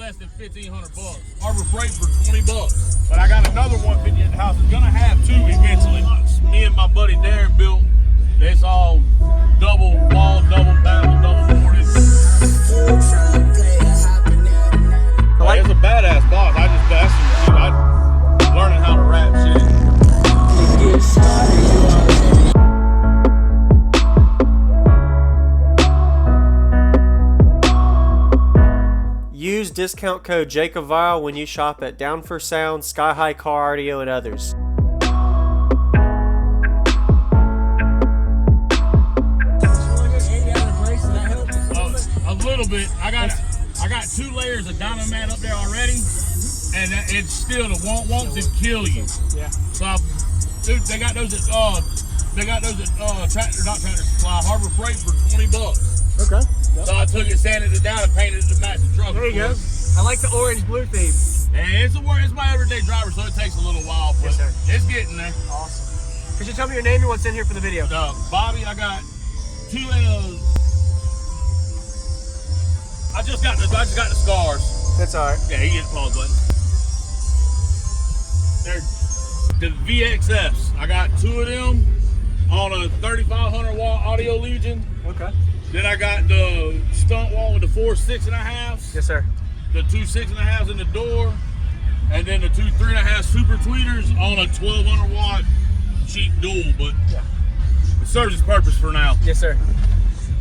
less than 1,500 bucks. Harbor Freight for 20 bucks. But I got another 150 at the house. It's gonna have two eventually. Me and my buddy Darren built. It's all double wall, double baffle, double boarded. It's a badass box. That's some shit. I'm learning how to rap shit. Use discount code JacobViral when you shop at Down for Sound, SkyHigh Car Audio, and others. A little bit. I got 2 layers of dynomat up there already, and it's still the won't kill you. Yeah. So dude, they got those at Tractor Supply, Harbor Freight for 20 bucks. Okay. Yep. So I took it, sanded it down, and painted it to match the truck. There you go. I like the orange-blue theme. And it's my everyday driver, so it takes a little while, but yes, it's getting there. Awesome. Could you tell me your name and what's in here for the video? Bobby, I got 2 I just got the scars. That's all right. Yeah, he gets the pause button. They're the VXFs. I got 2 of them on a 3,500 watt Audio Legion. Okay. Then I got the STUNTWALL with the 4 6.5s. Yes, sir. The 2 6.5s in the door, and then the 2 3.5 super tweeters on a 1,200 watt cheap dual. But yeah, it serves its purpose for now. Yes, sir.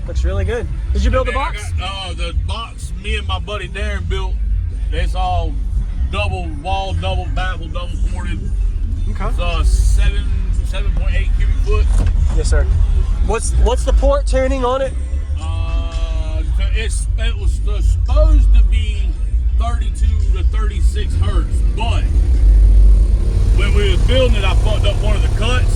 Looks really good. Did you build the box? The box me and my buddy Darren built. It's all double wall, double baffle, double ported. Okay. So 7.8 cubic foot. Yes, sir. What's the port tuning on it? It was supposed to be 32 to 36 hertz, but when we was building it, I fucked up one of the cuts,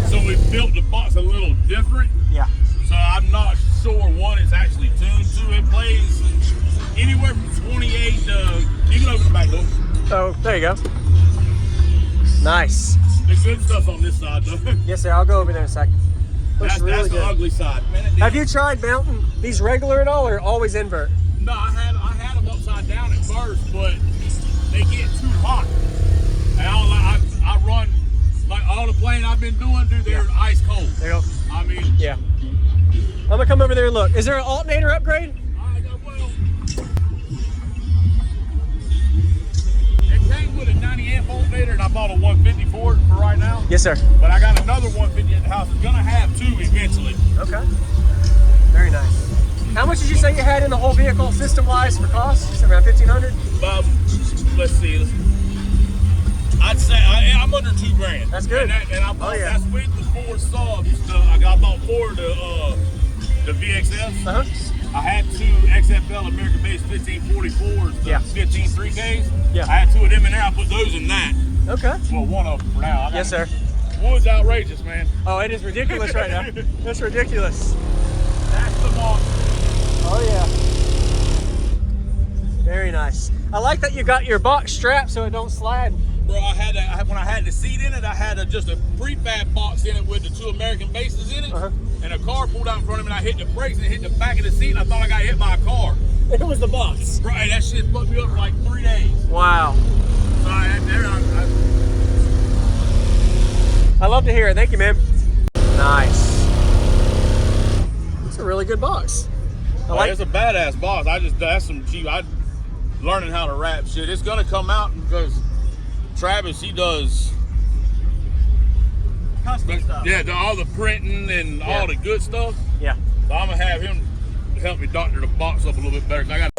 so we built the box a little different. Yeah. So I'm not sure what it's actually tuned to. It plays anywhere from 28 to, you can open the back door. Oh, there you go. Nice. The good stuff's on this side though. Yes, sir. I'll go over there in a second. That's the ugly side. Man, have you tried mounting these regular at all, or always invert? No, I had them upside down at first, but they get too hot. And I run like all the playing I've been doing, dude. They're ice cold. There you go. I mean, yeah. I'm gonna come over there and look. Is there an alternator upgrade? It came with a 90 amp alternator, and I bought a 150 for it for right now. Yes, sir. But I got another 150 at the house. It's gonna have 2 eventually. Okay. Very nice. How much did you say you had in the whole vehicle, system-wise, for cost? Just around 1,500. Let's see. I'd say I'm under $2,000. That's good. And I bought that's with the 4 subs. I bought 4 of the VXFs. I had 2 XFL American-based 1544s, the 15 3Ks. Yeah. I had 2 of them in there. I put those in that. Okay. Well, one of them for now. Yes, sir. Wood's outrageous, man. Oh, it is ridiculous right now. That's ridiculous. That's the monster. Oh, yeah. Very nice. I like that you got your box strapped so it don't slide. Bro, when I had the seat in it, I had just a prefab box in it with the 2 American bases in it. And a car pulled out in front of me, and I hit the brakes and hit the back of the seat, and I thought I got hit by a car. It was the box. Bro, that shit fucked me up for like 3 days. Wow. So I love to hear it. Thank you, man. Nice. It's a really good box. It's a badass box. That's some cheap. I'm learning how to rap shit. It's gonna come out because Travis, he does custom stuff. Yeah, all the printing and all the good stuff. Yeah. So I'm gonna have him help me doctor the box up a little bit better. I got.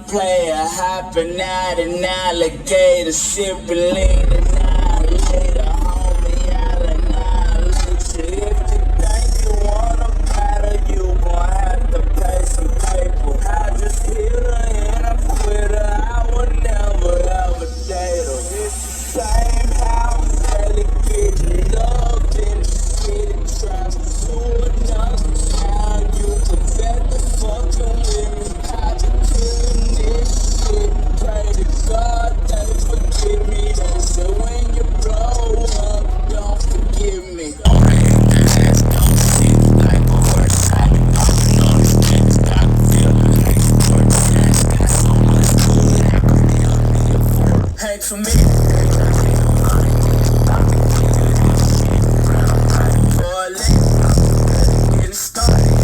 Player hopping out an alligator, sipping lean annihilator, homie, I'll annihilate you. If you think you wanna battle, you gon' have to pay some paper. I just hit her and I quit her, I would never ever date her. It's the same house, barely getting loved in the city, travel to another town. You can bet the fucking with me, I just killing this shit. Pray to God they forgive me. They say when you blow up, don't forgive me. Hey, for me. Getting started.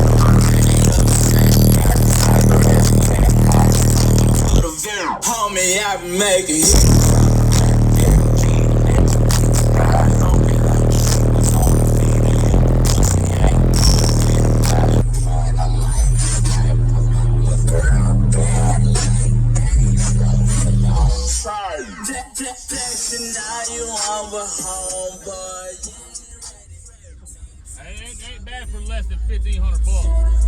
Homie, I be making it. Now you on with homeboy. Ain't bad for less than $1,500.